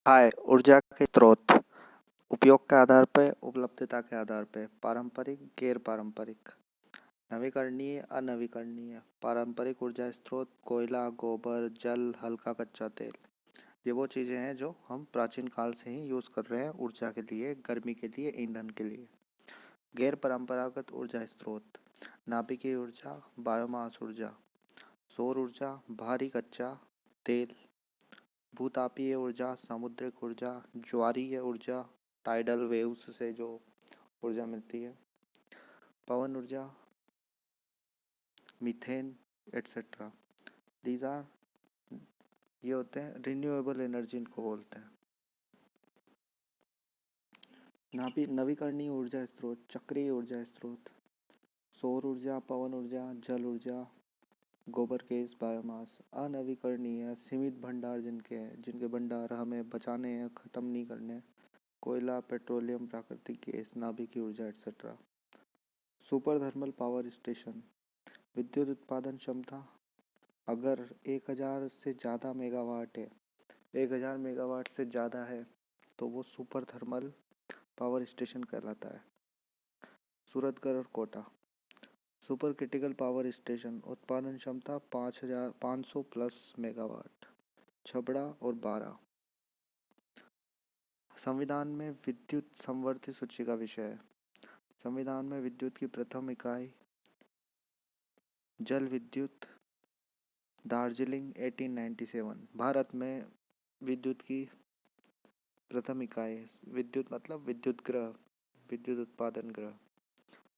हाय। ऊर्जा के स्रोत। उपयोग के आधार पर, उपलब्धता के आधार पर पारंपरिक, गैर पारंपरिक। नवीकरणीय, अनवीकरणीय। पारंपरिक ऊर्जा स्रोत कोयला, गोबर, जल, हल्का कच्चा तेल। ये वो चीज़ें हैं जो हम प्राचीन काल से ही यूज़ कर रहे हैं ऊर्जा के लिए, गर्मी के लिए, ईंधन के लिए। गैर परंपरागत ऊर्जा स्रोत। नाभिकीय ऊर्जा, बायोमास ऊर्जा, सौर ऊर्जा, भारी कच्चा तेल। भूतापीय ऊर्जा, सामुद्रिक ऊर्जा, ज्वारीय ऊर्जा, टाइडल वेव्स से जो ऊर्जा मिलती है। पवन ऊर्जा, मीथेन, एट्सेट्रा। दीज आर, ये होते हैं रिन्यूएबल एनर्जी, इनको बोलते हैं। नवीकरणीय ऊर्जा स्रोत, चक्रीय ऊर्जा स्रोत, सौर ऊर्जा, पवन ऊर्जा, जल ऊर्जा, गोबर गैस, बायोमास। अनवीकरणीय, सीमित भंडार जिनके हैं, जिनके भंडार हमें बचाने हैं, ख़त्म नहीं करने हैं। कोयला, पेट्रोलियम, प्राकृतिक गैस, नाभिकीय ऊर्जा, etcetera. Super thermal power station. विद्युत उत्पादन क्षमता अगर 1000 से ज़्यादा मेगावाट है, 1000 मेगावाट से ज़्यादा है, तो वो सुपर थर्मल पावर स्टेशन कहलाता है। सूरतगढ़ और Kota. Super critical power station, उत्पादन क्षमता 500 प्लस मेगावाट। छबड़ा और बारा। संविधान में विद्युत संवर्ती सूची का विषय है। संविधान में विद्युत की प्रथम इकाई जल विद्युत, दार्जिलिंग 1897। भारत में विद्युत की प्रथम इकाई, विद्युत मतलब विद्युत ग्रह, विद्युत उत्पादन ग्रह,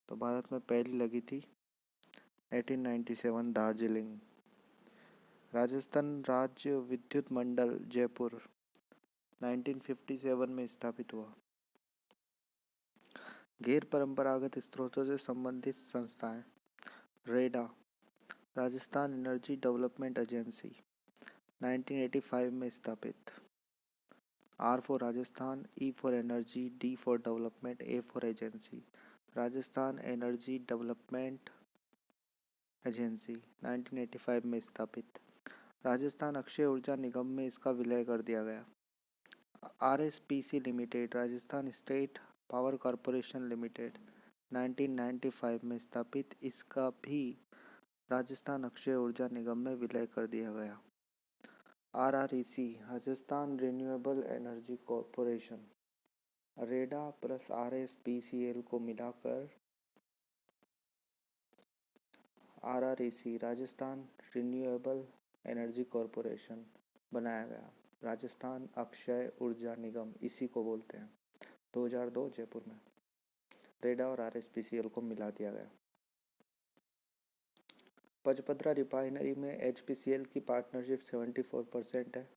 तो भारत में पहली लगी थी 1897, दार्जिलिंग। राजस्थान राज्य विद्युत मंडल जयपुर 1957 में स्थापित हुआ। गैर परंपरागत स्रोतों से संबंधित संस्थाएं। REDA, Rajasthan energy development agency 1985 में स्थापित। R for Rajasthan, E for energy, D for development, A for agency. Rajasthan energy development agency 1985 में स्थापित। राजस्थान अक्षय ऊर्जा निगम में इसका विलय कर दिया गया। RSPC limited, Rajasthan state power corporation limited 1995 में स्थापित, इसका भी राजस्थान अक्षय ऊर्जा निगम में विलय कर दिया गया। RREC, Rajasthan renewable energy corporation. REDA plus RSPCL को मिलाकर RREC, Rajasthan renewable energy corporation बनाया गया। राजस्थान अक्षय ऊर्जा निगम इसी को बोलते हैं। 2002 जयपुर में रेडा और आरएसपीसीएल को मिला दिया गया। पचपदरा रिफाइनरी में एचपीसीएल की पार्टनरशिप 74% है,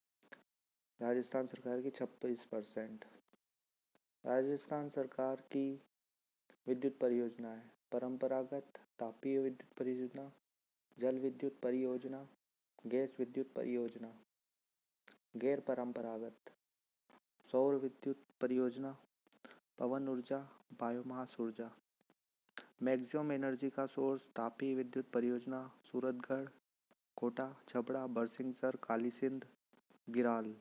राजस्थान सरकार की 26%। राजस्थान सरकार की विद्युत परियोजना है। परंपरागत तापीय विद्युत परियोजना, जल विद्युत परियोजना, गैस विद्युत परियोजना। गैर परंपरागत सौर विद्युत परियोजना, पवन ऊर्जा, बायोमास ऊर्जा। मैक्सिमम एनर्जी का सोर्स तापीय विद्युत परियोजना, सूरतगढ़, कोटा, छबड़ा, बरसिंहसर, काली सिंध, गिराल।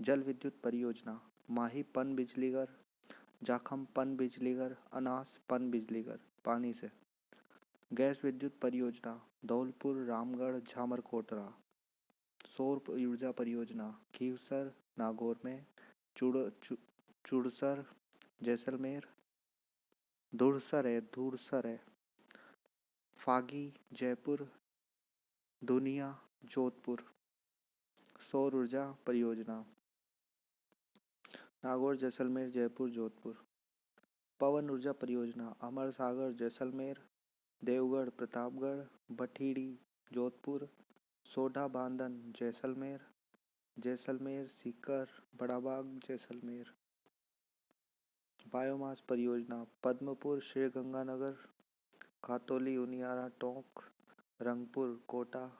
जल विद्युत परियोजना, माही पन बिजलीघर, जाखम पन बिजलीघर, अनास पन बिजलीघर, पानी से। गैस विद्युत परियोजना, धौलपुर, रामगढ़, झामरकोटरा। सौर ऊर्जा परियोजना, खीवसर, नागौर में, चुड़सर, जैसलमेर, धुड़सर है, फागी, जयपुर, दुनिया, जोधपुर। सौर ऊर्जा परियोजना, नागौर, जैसलमेर, जयपुर, जोधपुर। पवन ऊर्जा परियोजना, अमर सागर, जैसलमेर, देवगढ़, प्रतापगढ़, बठीड़ी, जोधपुर, सोडा बांधन, जैसलमेर, जैसलमेर, सीकर, बड़ाबाग, जैसलमेर। बायोमास परियोजना, पद्मपुर, श्रीगंगानगर, खातौली, उनियारा, टोंक, रंगपुर, कोटा,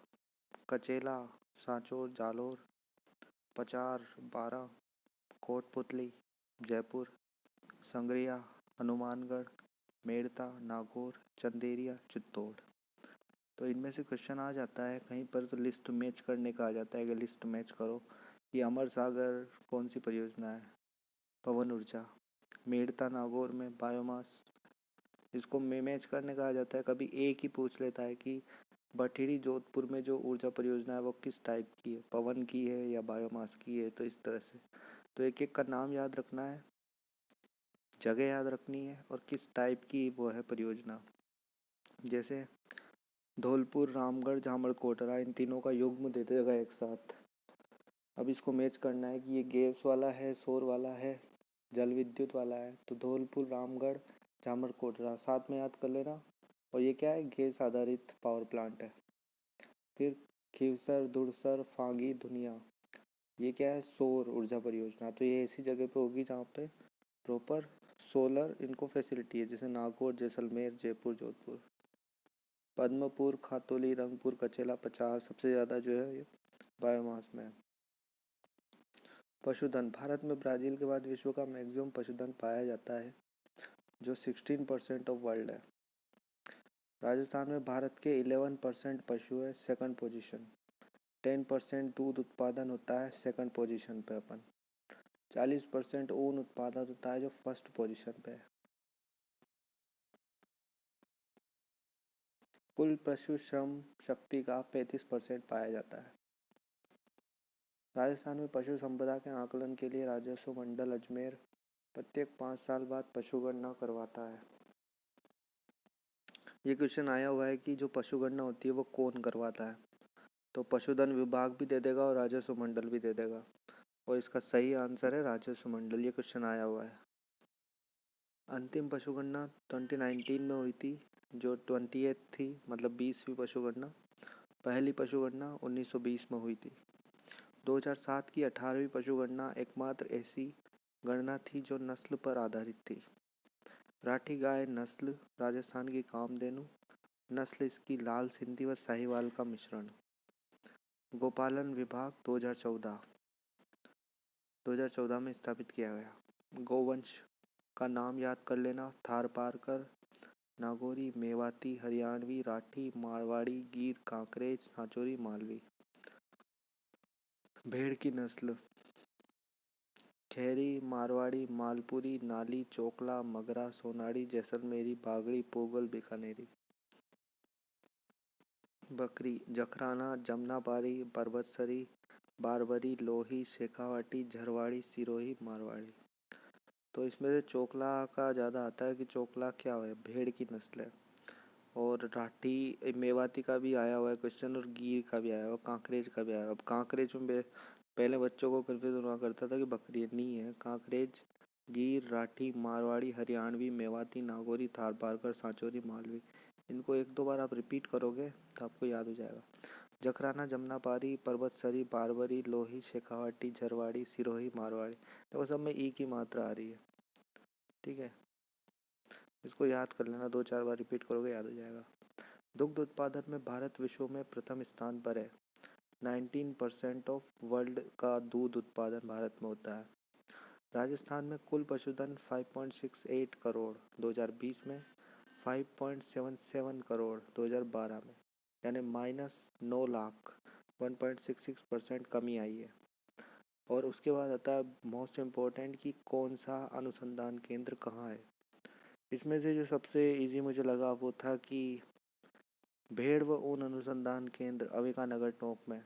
कचेला, सांचौर, जालोर, पचार, बारा, कोटपुतली, जयपुर, संग्रिया, हनुमानगढ़, मेड़ता, नागौर, चंदेरिया, चित्तौड़। तो इनमें से क्वेश्चन आ जाता है कहीं पर, तो लिस्ट मैच करने का आ जाता है कि लिस्ट मैच करो। कि अमर सागर कौन सी परियोजना है? पवन ऊर्जा। मेड़ता नागौर में बायोमास। इसको मैच करने कहा जाता है। कभी एक ही पूछ लेता है कि बठिड़ी जोधपुर में जो ऊर्जा परियोजना है वो किस टाइप की है, पवन की है या बायोमास की है। तो इस तरह से तो एक एक का नाम याद रखना है, जगह याद रखनी है और किस टाइप की वो है परियोजना। जैसे धौलपुर, रामगढ़, जामड़-कोटरा, इन तीनों का युग्म दे देगा एक साथ। अब इसको मैच करना है कि ये गैस वाला है, सौर वाला है, जल विद्युत वाला है। तो धौलपुर, रामगढ़, जामड़-कोटरा साथ में याद कर लेना। और ये क्या है? गैस आधारित पावर प्लांट है। फिर खीवसर, धुड़सर, फागी, धुनिया, ये क्या है? सौर ऊर्जा परियोजना। तो ये ऐसी जगह पे होगी जहाँ पे प्रॉपर सोलर इनको फैसिलिटी है, जैसे नागौर, जैसलमेर, जयपुर, जोधपुर। पद्मपुर, खातौली, रंगपुर, कचेला, 50 सबसे ज़्यादा जो है ये बायोमास में है। पशुधन। भारत में ब्राज़ील के बाद विश्व का मैक्सिमम पशुधन पाया जाता है, जो 16% ऑफ वर्ल्ड है। राजस्थान में भारत के 11% पशु है, सेकंड पोजीशन। 10% दूध उत्पादन होता है, सेकंड पोजीशन पे अपन। 40% ऊन उत्पादन होता है, जो फर्स्ट पोजीशन पे है। कुल पशु श्रम शक्ति का 35% पाया जाता है। राजस्थान में पशु संपदा के आकलन के लिए राजस्व मंडल अजमेर प्रत्येक 5 साल बाद पशु गणना करवाता है। ये क्वेश्चन आया हुआ है कि जो पशु गणना होती है वो कौन करवाता है? तो पशुधन विभाग भी दे देगा और राजस्व मंडल भी दे देगा। और इसका सही आंसर है राजस्व मंडल। ये क्वेश्चन आया हुआ है। अंतिम पशु गणना 2019 में हुई थी, जो 28 थी, मतलब 20वीं पशु गणना। पहली पशु गणना 1920 में हुई थी। 2007 की 18वीं पशु गणना एकमात्र ऐसी गणना थी जो नस्ल पर आधारित थी। राठी गाय नस्ल राजस्थान की कामधेनु नस्ल इसकी लाल सिंधी व साहिवाल का मिश्रण। गोपालन विभाग 2014 में स्थापित किया गया। गौवंश का नाम याद कर लेना। थारपारकर, नागौरी, मेवाती, हरियाणवी, राठी, मारवाड़ी, गीर, कांकरेज, सांचौरी, मालवी। भेड़ की नस्ल खैरी, मारवाड़ी, मालपुरी, नाली, चोकला, मगरा, सोनाड़ी, जैसलमेरी, बागड़ी, पोगल, बीकानेरी। बकरी जखराना, जमनापारी, परबतसरी, बारबरी, लोही, शेखावाटी, झरवाड़ी, सिरोही, मारवाड़ी। तो इसमें से चोकला का ज़्यादा आता है कि चोकला क्या है? भेड़ की नस्ल है। और राठी मेवाती का भी आया हुआ है क्वेश्चन, और गीर का भी आया हुआ, कांकरेज का भी आया हुआ। अब कांकरेज में पहले बच्चों को कन्फ्यूजन हुआ करता था कि बकरी नहीं है। कांकरेज, गीर, राठी, मारवाड़ी, हरियाणवी, मेवाती, नागौरी, थारपारकर, सांचौरी, मालवी। इनको एक दो बार आप रिपीट करोगे तो आपको याद हो जाएगा। जखराना, जमनापारी, परबतसरी, बारबरी, लोही, शेखावाटी, झरवाड़ी, सिरोही, मारवाड़ी। देखो सब में ई की मात्रा आ रही है, ठीक है। इसको याद कर लेना, 2-4 बार रिपीट करोगे याद हो जाएगा। दुग्ध उत्पादन में भारत विश्व में प्रथम स्थान पर है। 19% ऑफ वर्ल्ड का दूध उत्पादन भारत में होता है। राजस्थान में कुल पशुधन 5.68 करोड़ 2020 में, 5.77 करोड़ 2012 में, यानी -9 लाख 1.66% कमी आई है। और उसके बाद आता है मोस्ट इम्पोर्टेंट कि कौन सा अनुसंधान केंद्र कहाँ है। इसमें से जो सबसे इजी मुझे लगा वो था कि भेड़ व ऊन अनुसंधान केंद्र अविका नगर टोंक में।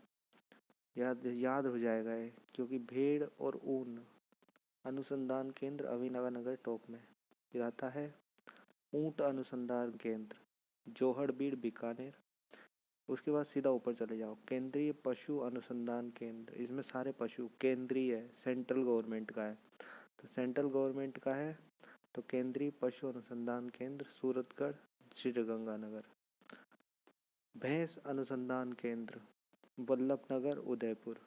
याद याद हो जाएगा ये, क्योंकि भेड़ और ऊन अनुसंधान केंद्र अविका नगर टोंक में। फिर आता है ऊंट अनुसंधान केंद्र जोहड़बीड़, बीकानेर। उसके बाद सीधा ऊपर चले जाओ, केंद्रीय पशु अनुसंधान केंद्र। इसमें सारे पशु केंद्रीय है, सेंट्रल गवर्नमेंट का है। तो सेंट्रल गवर्नमेंट का है तो केंद्रीय पशु अनुसंधान केंद्र सूरतगढ़, श्रीगंगानगर। भैंस अनुसंधान केंद्र वल्लभनगर, उदयपुर।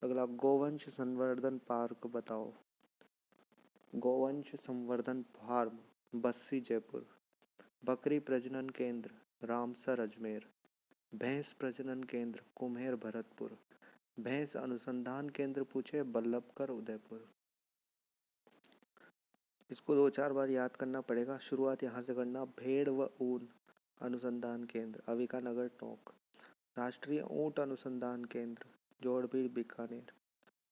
अगला गोवंश संवर्धन पार्क बताओ। गोवंश संवर्धन फार्म बस्सी, जयपुर। बकरी प्रजनन केंद्र रामसर, अजमेर। भैंस प्रजनन केंद्र कुम्हेर, भरतपुर। भैंस अनुसंधान केंद्र पूछे बल्लभगढ़, उदयपुर। इसको 2-4 बार याद करना पड़ेगा। शुरुआत यहाँ से करना। भेड़ व ऊन अनुसंधान केंद्र अविका नगर टोंक। राष्ट्रीय ऊंट अनुसंधान केंद्र जोड़बीड़, बीकानेर।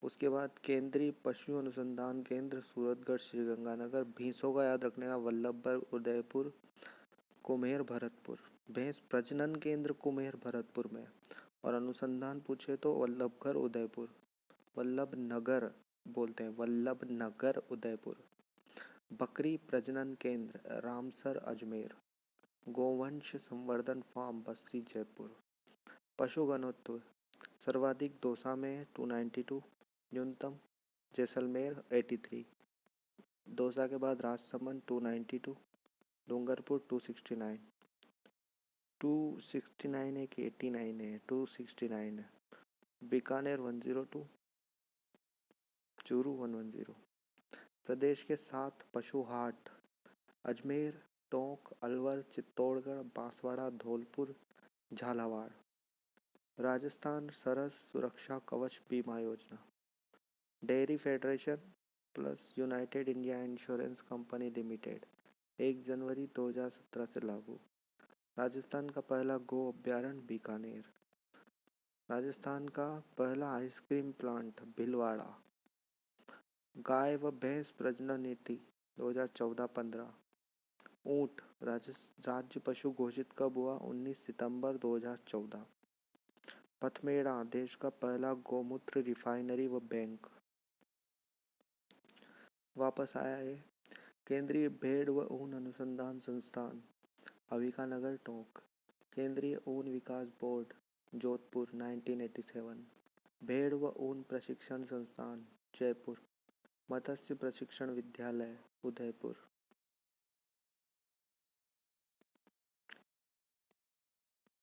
उसके बाद केंद्रीय पशु अनुसंधान केंद्र सूरतगढ़ श्रीगंगानगर। भैंसों का याद रखने का वल्लभगढ़ उदयपुर कुम्हेर भरतपुर। भैंस प्रजनन केंद्र कुम्हेर भरतपुर में। और अनुसंधान पूछे तो वल्लभगढ़ उदयपुर, वल्लभ नगर बोलते हैं, वल्लभ नगर उदयपुर। बकरी प्रजनन केंद्र रामसर अजमेर। गोवंश संवर्धन फार्म बस्सी जयपुर। पशु घनत्व सर्वाधिक दौसा में है 292, न्यूनतम जैसलमेर 83। दौसा के बाद राजसमंद 292, डूंगरपुर 269। 269 है कि 89 है? 269 है। बीकानेर 102, चूरू 110। प्रदेश के 7 पशु हाट अजमेर, टोंक, अलवर, चित्तौड़गढ़, बांसवाड़ा, धौलपुर, झालावाड़। राजस्थान सरस सुरक्षा कवच बीमा योजना। Dairy federation plus United India insurance company limited 1 जनवरी 2017 से लागू। राजस्थान का पहला गो अभ्यारण्य बीकानेर। राजस्थान का पहला आइसक्रीम प्लांट भीलवाड़ा। गाय व भैंस प्रजनन नीति 2014-15। ऊंट राज्य पशु घोषित कब हुआ? 19 सितंबर 2014। पथमेड़ा देश का पहला गौमूत्र रिफाइनरी व बैंक। वापस आया है। केंद्रीय भेड़ व ऊन अनुसंधान संस्थान अविकानगर टोंक। केंद्रीय ऊन विकास बोर्ड जोधपुर 1987। भेड़ व ऊन प्रशिक्षण संस्थान जयपुर। मत्स्य प्रशिक्षण विद्यालय उदयपुर।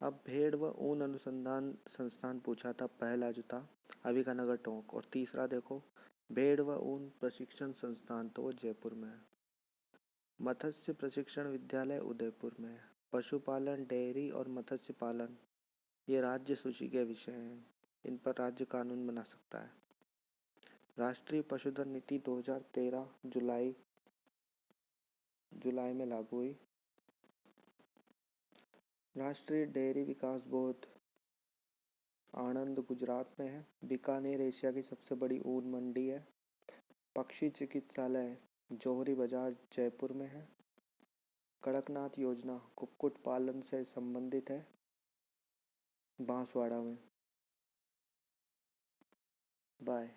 अब भेड़ व ऊन अनुसंधान संस्थान पूछा था, पहला जो था अविकानगर टोंक, और तीसरा देखो भेड़ व ऊन प्रशिक्षण संस्थान तो वो जयपुर में है। मत्स्य प्रशिक्षण विद्यालय उदयपुर में है। पशुपालन, डेयरी और मत्स्य पालन ये राज्य सूची के विषय हैं, इन पर राज्य कानून बना सकता है। राष्ट्रीय पशुधन नीति 2013 जुलाई में लागू हुई। राष्ट्रीय डेयरी विकास बोर्ड आणंद गुजरात में है। बीकानेर एशिया की सबसे बड़ी ऊन मंडी है। पक्षी चिकित्सालय जौहरी बाजार जयपुर में है। कड़कनाथ योजना कुक्कुट पालन से संबंधित है, बांसवाड़ा में। बाय।